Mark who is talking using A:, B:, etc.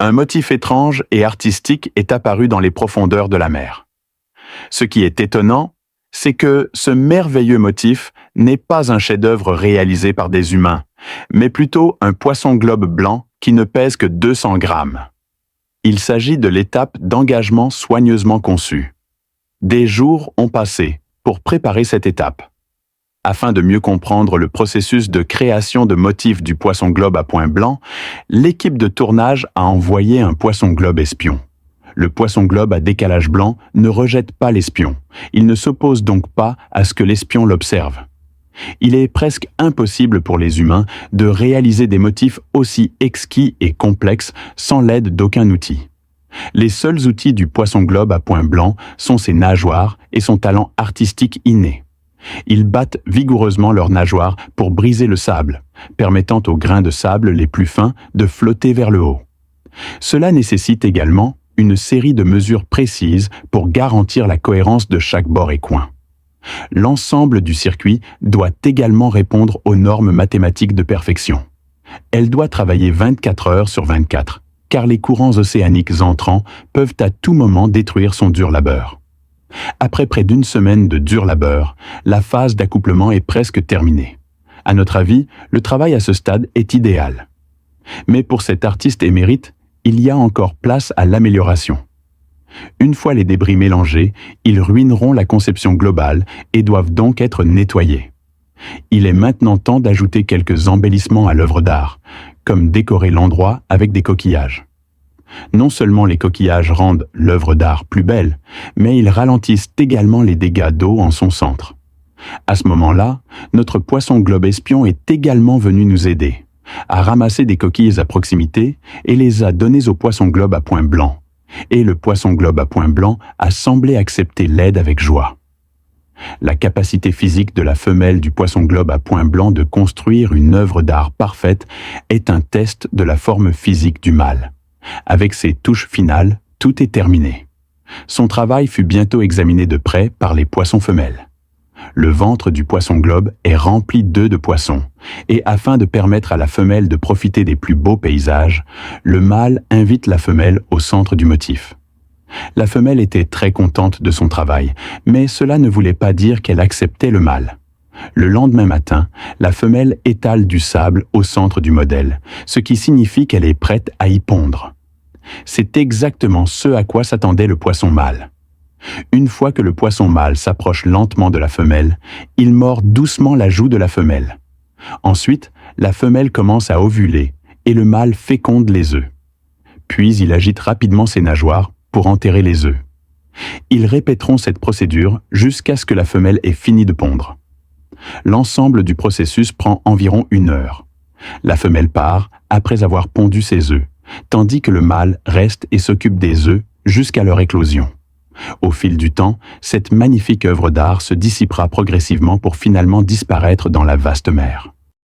A: Un motif étrange et artistique est apparu dans les profondeurs de la mer. Ce qui est étonnant, c'est que ce merveilleux motif n'est pas un chef-d'œuvre réalisé par des humains, mais plutôt un poisson-globe blanc qui ne pèse que 200 grammes. Il s'agit de l'étape d'engagement soigneusement conçue. Des jours ont passé pour préparer cette étape. Afin de mieux comprendre le processus de création de motifs du poisson-globe à point blanc, l'équipe de tournage a envoyé un poisson-globe espion. Le poisson-globe à décalage blanc ne rejette pas l'espion. Il ne s'oppose donc pas à ce que l'espion l'observe. Il est presque impossible pour les humains de réaliser des motifs aussi exquis et complexes sans l'aide d'aucun outil. Les seuls outils du poisson-globe à point blanc sont ses nageoires et son talent artistique inné. Ils battent vigoureusement leurs nageoires pour briser le sable, permettant aux grains de sable les plus fins de flotter vers le haut. Cela nécessite également une série de mesures précises pour garantir la cohérence de chaque bord et coin. L'ensemble du circuit doit également répondre aux normes mathématiques de perfection. Elle doit travailler 24 heures sur 24, car les courants océaniques entrants peuvent à tout moment détruire son dur labeur. Après près d'une semaine de dur labeur, la phase d'accouplement est presque terminée. À notre avis, le travail à ce stade est idéal. Mais pour cet artiste émérite, il y a encore place à l'amélioration. Une fois les débris mélangés, ils ruineront la conception globale et doivent donc être nettoyés. Il est maintenant temps d'ajouter quelques embellissements à l'œuvre d'art, comme décorer l'endroit avec des coquillages. Non seulement les coquillages rendent l'œuvre d'art plus belle, mais ils ralentissent également les dégâts d'eau en son centre. À ce moment-là, notre poisson-globe espion est également venu nous aider, a ramassé des coquilles à proximité et les a données au poisson-globe à point blanc. Et le poisson-globe à point blanc a semblé accepter l'aide avec joie. La capacité physique de la femelle du poisson-globe à point blanc de construire une œuvre d'art parfaite est un test de la forme physique du mâle. Avec ses touches finales, tout est terminé. Son travail fut bientôt examiné de près par les poissons femelles. Le ventre du poisson-globe est rempli d'œufs de poisson, et afin de permettre à la femelle de profiter des plus beaux paysages, le mâle invite la femelle au centre du motif. La femelle était très contente de son travail, mais cela ne voulait pas dire qu'elle acceptait le mâle. Le lendemain matin, la femelle étale du sable au centre du modèle, ce qui signifie qu'elle est prête à y pondre. C'est exactement ce à quoi s'attendait le poisson mâle. Une fois que le poisson mâle s'approche lentement de la femelle, il mord doucement la joue de la femelle. Ensuite, la femelle commence à ovuler et le mâle féconde les œufs. Puis il agite rapidement ses nageoires pour enterrer les œufs. Ils répéteront cette procédure jusqu'à ce que la femelle ait fini de pondre. L'ensemble du processus prend environ 1 heure. La femelle part après avoir pondu ses œufs, tandis que le mâle reste et s'occupe des œufs jusqu'à leur éclosion. Au fil du temps, cette magnifique œuvre d'art se dissipera progressivement pour finalement disparaître dans la vaste mer.